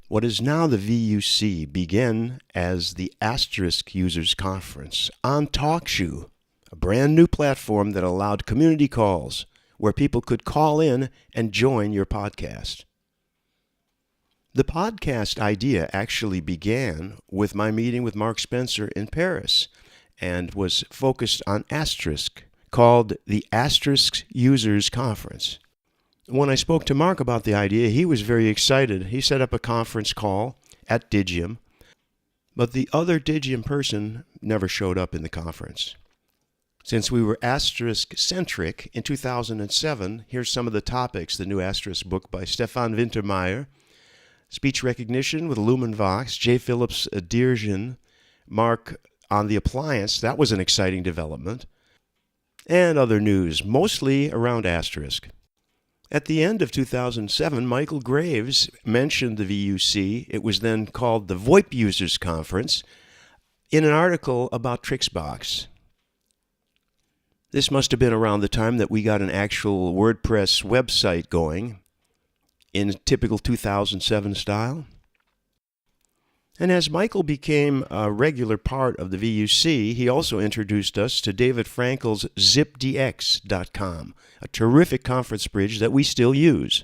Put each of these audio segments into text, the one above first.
What is now the VUC began as the Asterisk Users Conference on Talkshoe, a brand new platform that allowed community calls where people could call in and join your podcast. The podcast idea actually began with my meeting with Mark Spencer in Paris and was focused on Asterisk, called the Asterisk Users Conference. When I spoke to Mark about the idea, he was very excited. He set up a conference call at Digium, but the other Digium person never showed up in the conference. Since we were Asterisk-centric in 2007, here's some of the topics: the new Asterisk book by Stefan Wintermeyer, speech recognition with LumenVox, J. Phillips Dirgen, Mark on the appliance, that was an exciting development, and other news, mostly around Asterisk. At the end of 2007, Michael Graves mentioned the VUC. It was then called the VoIP Users Conference in an article about Trixbox. This must have been around the time that we got an actual WordPress website going in typical 2007 style. And as Michael became a regular part of the VUC, he also introduced us to David Frankel's zipdx.com, a terrific conference bridge that we still use.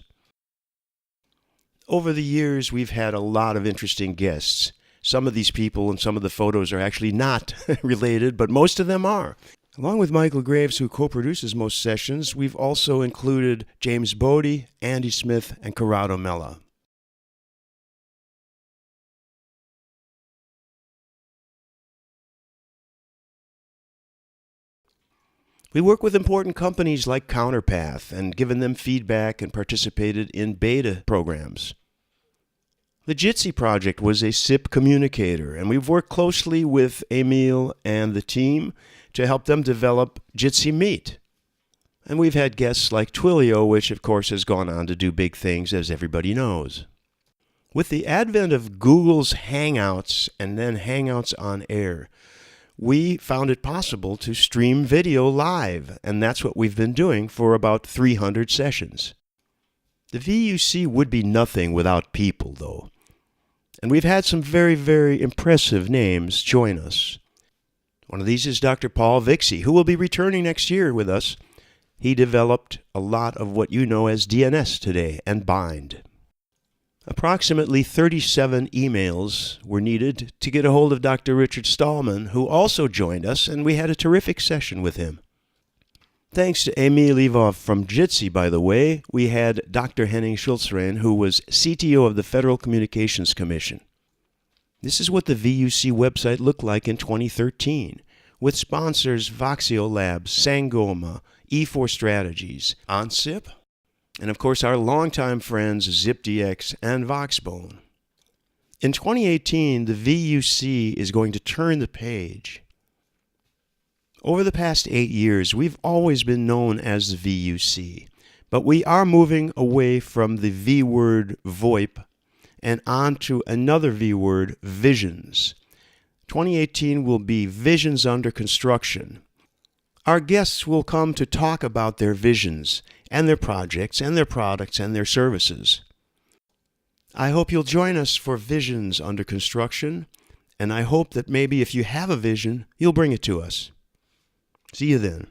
Over the years, we've had a lot of interesting guests. Some of these people and some of the photos are actually not related, but most of them are. Along with Michael Graves, who co-produces most sessions, we've also included James Bodie, Andy Smith, and Corrado Mella. We work with important companies like Counterpath and given them feedback and participated in beta programs. The Jitsi project was a SIP communicator, and we've worked closely with Emil and the team to help them develop Jitsi Meet. And we've had guests like Twilio, which of course has gone on to do big things, as everybody knows. With the advent of Google's Hangouts and then Hangouts on Air, we found it possible to stream video live, and that's what we've been doing for about 300 sessions. The VUC would be nothing without people, though. And we've had some very, very impressive names join us. One of these is Dr. Paul Vixie, who will be returning next year with us. He developed a lot of what you know as DNS today and bind. Approximately 37 emails were needed to get a hold of Dr. Richard Stallman, who also joined us, and we had a terrific session with him. Thanks to Emil Lvov from Jitsi, by the way, we had Dr. Henning Schultzrein, who was CTO of the Federal Communications Commission. This is what the VUC website looked like in 2013, with sponsors Voxio Labs, Sangoma, E4 Strategies, OnSIP, and of course our longtime friends ZipDX and Voxbone. In 2018, the VUC is going to turn the page. Over the past 8 years, we've always been known as the VUC, but we are moving away from the V word VoIP and on to another V word, visions. 2018 will be Visions Under Construction. Our guests will come to talk about their visions and their projects and their products and their services. I hope you'll join us for Visions Under Construction, and I hope that maybe if you have a vision, you'll bring it to us. See you then.